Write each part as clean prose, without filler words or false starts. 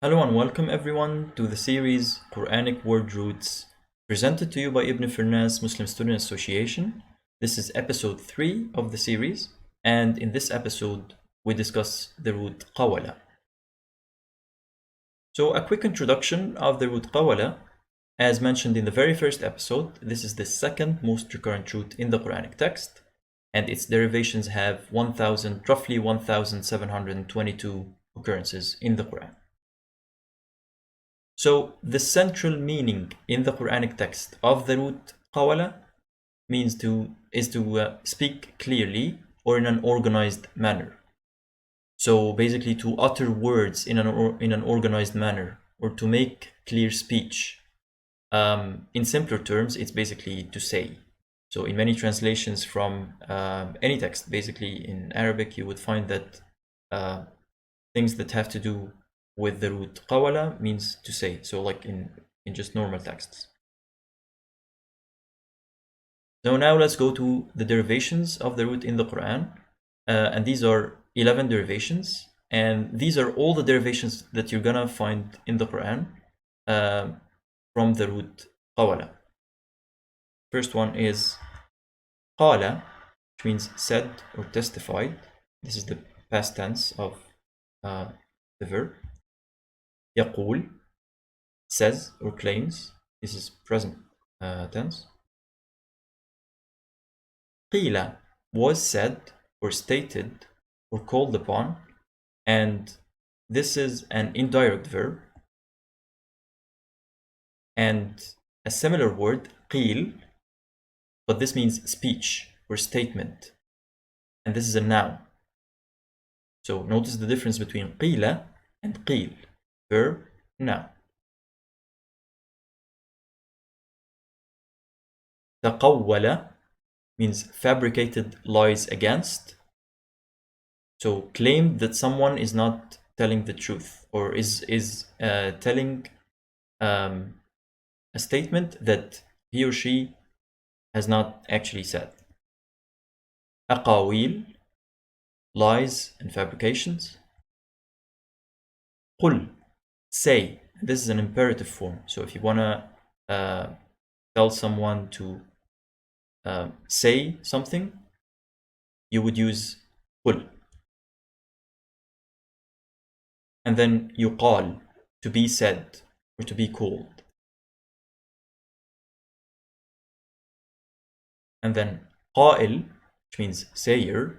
Hello and welcome everyone to the series Quranic Word Roots presented to you by Ibn Firnas Muslim Student Association. This is episode 3 of the series, and in this episode we discuss the root qawala. So a quick introduction of the root qawala. As mentioned in the very first episode, this is the second most recurrent root in the Quranic text, and its derivations have roughly 1,722 occurrences in the Quran. So the central meaning in the Quranic text of the root qawala is to speak clearly or in an organized manner. So basically to utter words in an organized manner, or to make clear speech. In simpler terms, it's basically to say. So in many translations from any text, basically in Arabic, you would find that things that have to do with the root qawala means to say. So like in just normal texts. So now let's go to the derivations of the root in the Quran. And these are 11 derivations. And these are all the derivations that you're gonna find in the Quran from the root qawala. First one is qala, which means said or testified. This is the past tense of the verb. Yaqul, says or claims. This is present tense. Qila, was said or stated or called upon, and this is an indirect verb. And a similar word, qil, but this means speech or statement, and this is a noun. So notice the difference between qila and qil, verb, noun. Taqawwala means fabricated lies against. So claim that someone is not telling the truth, or is telling a statement that he or she has not actually said. Aqawil, lies and fabrications. Qul, say. This is an imperative form. So if you wanna tell someone to say something, you would use qul. And then yuqal, to be said or to be called. And then qa'il, which means sayer.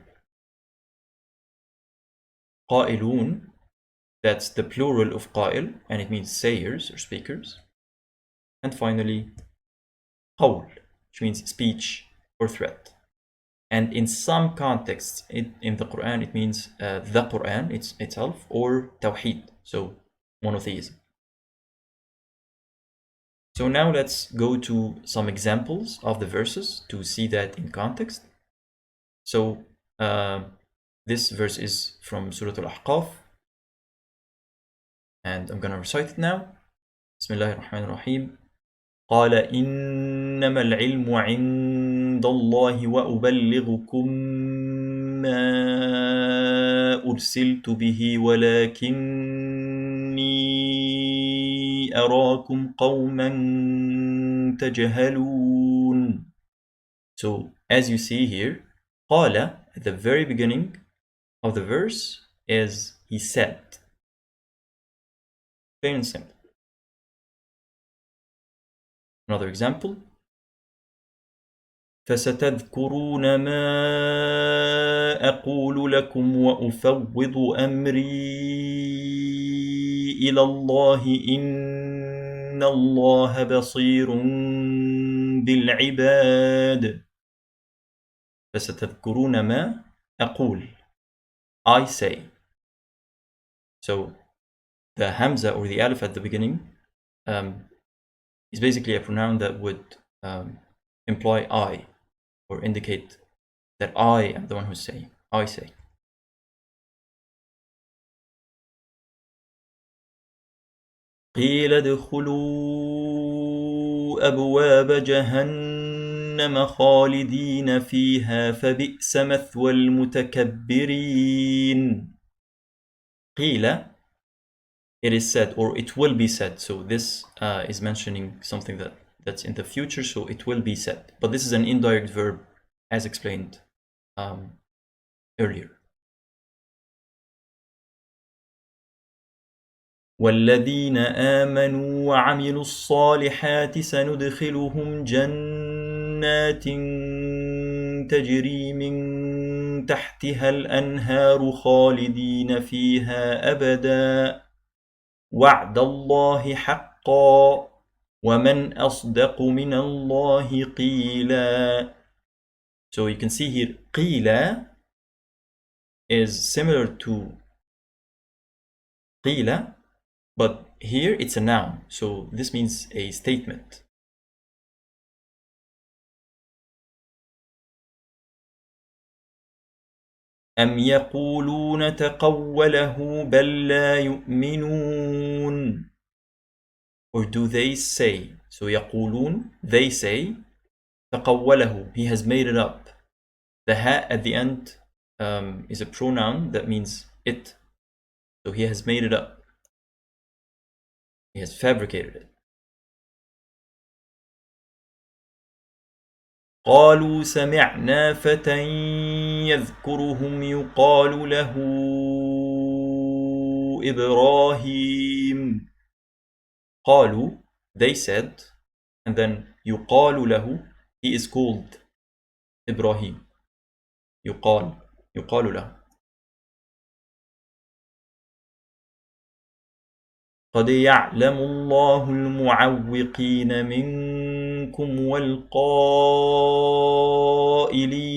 Qa'ilun, that's the plural of qa'il, and it means sayers or speakers. And finally, qawl, which means speech or threat. And in some contexts in the Quran, it means the Quran itself, or Tawheed, so monotheism. So now let's go to some examples of the verses to see that in context. So this verse is from Surah Al-Ahqaf, and I'm gonna recite it now. Bismillahir Rahmanir Rahim. قال إنما العلم عند الله وأبلغكم ما أرسلت به ولكني أراكم قوما تجهلون. So as you see here, قال at the very beginning of the verse is he said. Plain and simple. Another example. فستذكرون ما أقول لكم وأفوض أمري إلى الله إن الله بصير بالعباد. فستذكرون ما أقول, I say. So the hamza or the alif at the beginning is basically a pronoun that would imply I, or indicate that I am the one who's saying. I say. قيل ادخلوا أبواب جهنم خالدين فيها فبئس مثوى المتكبرين. قيل it is said, or it will be said. So this is mentioning something that's in the future, so it will be said. But this is an indirect verb, as explained earlier. والذين آمنوا وعملوا الصالحات سندخلهم جنات تجري من تحتها الأنهار خالدين فيها أبدا وعد الله حقا ومن أصدق من الله قيلا. So you can see here قيلا is similar to قيل, but here it's a noun, so this means a statement. أم يقولون تقوله بل لا يؤمنون. Or do they say, so يقولون, they say, تقوله, he has made it up. The ha at the end is a pronoun that means it. So he has made it up. He has fabricated it. قالوا سمعنا فتى يذكرهم يقال له إبراهيم. قالوا, they said, and then يقال له, he is called إبراهيم. يقال له. قد يعلم الله المعوقين منكم والقائلين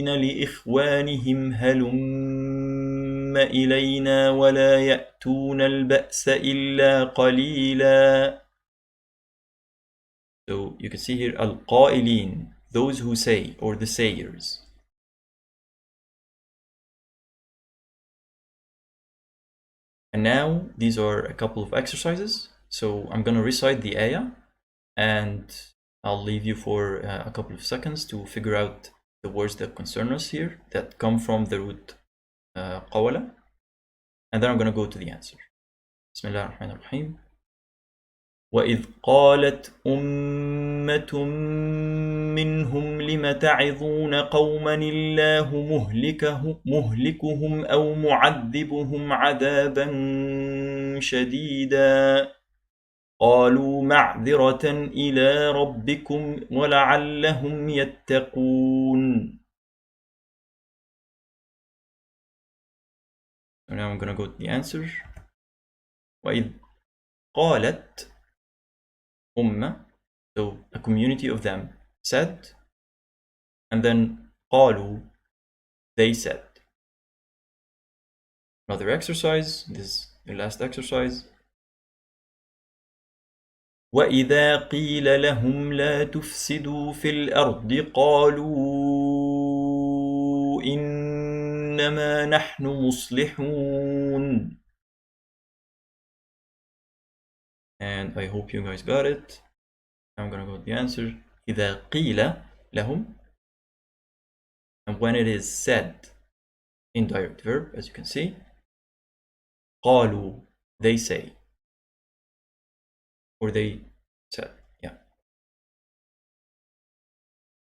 لإخوانهم هلم إلينا ولا يأتون البأس إلا قليلا. So you can see here القائلين, those who say, or the sayers. And now these are a couple of exercises. So I'm going to recite the ayah and I'll leave you for a couple of seconds to figure out the words that concern us here that come from the root qawala. And then I'm going to go to the answer. Bismillah ar-Rahman ar-Rahim. وَإِذْ قَالَتْ أُمَّةٌ مِّنْهُمْ لِمَ تَعِظُونَ قَوْمًا اللَّهُ مُهْلِكُهُمْ أَوْ مُعَذِّبُهُمْ عَذَابًا شَدِيدًا قَالُوا مَعْذِرَةً إِلَى رَبِّكُمْ وَلَعَلَّهُمْ يَتَّقُونَ. So now I'm going to go to the answer. وَإِذْ قَالَتْ Ummah, so a community of them, said, and then qalu, they said. Another exercise, this is the last exercise. وَإِذَا قِيلَ لَهُمْ لَا تُفْسِدُوا فِي الْأَرْضِ قَالُوا إِنَّمَا نَحْنُ مُصْلِحُونَ. And I hope you guys got it. I'm gonna go with the answer. إِذَا قِيلَ لَهُمْ, and when it is said, indirect verb, as you can see. قالوا, they say, or they said, yeah.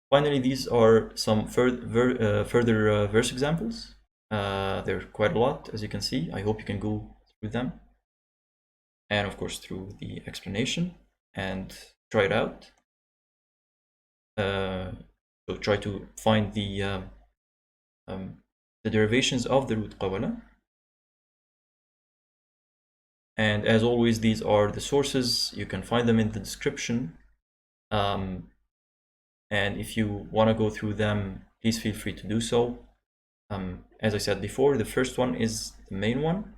Finally, these are some further verse examples. There are quite a lot, as you can see. I hope you can go through them. And of course, through the explanation and try it out. So try to find the derivations of the root qawala. And as always, these are the sources. You can find them in the description. And if you want to go through them, please feel free to do so. As I said before, the first one is the main one.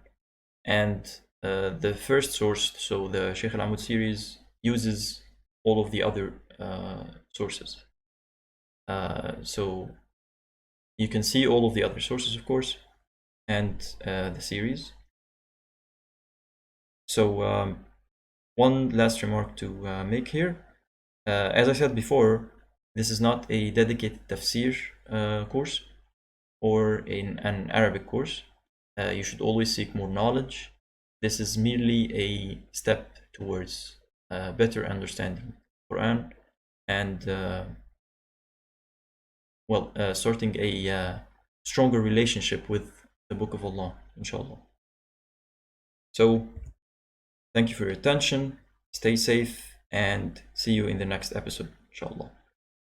And the first source, so the Sheikh Al-Amud series, uses all of the other sources. So you can see all of the other sources, of course, and the series. So one last remark to make here. As I said before, this is not a dedicated tafsir course or in an Arabic course. You should always seek more knowledge This is merely a step towards better understanding Quran and starting a stronger relationship with the Book of Allah, inshallah. So, thank you for your attention, stay safe, and see you in the next episode, inshallah.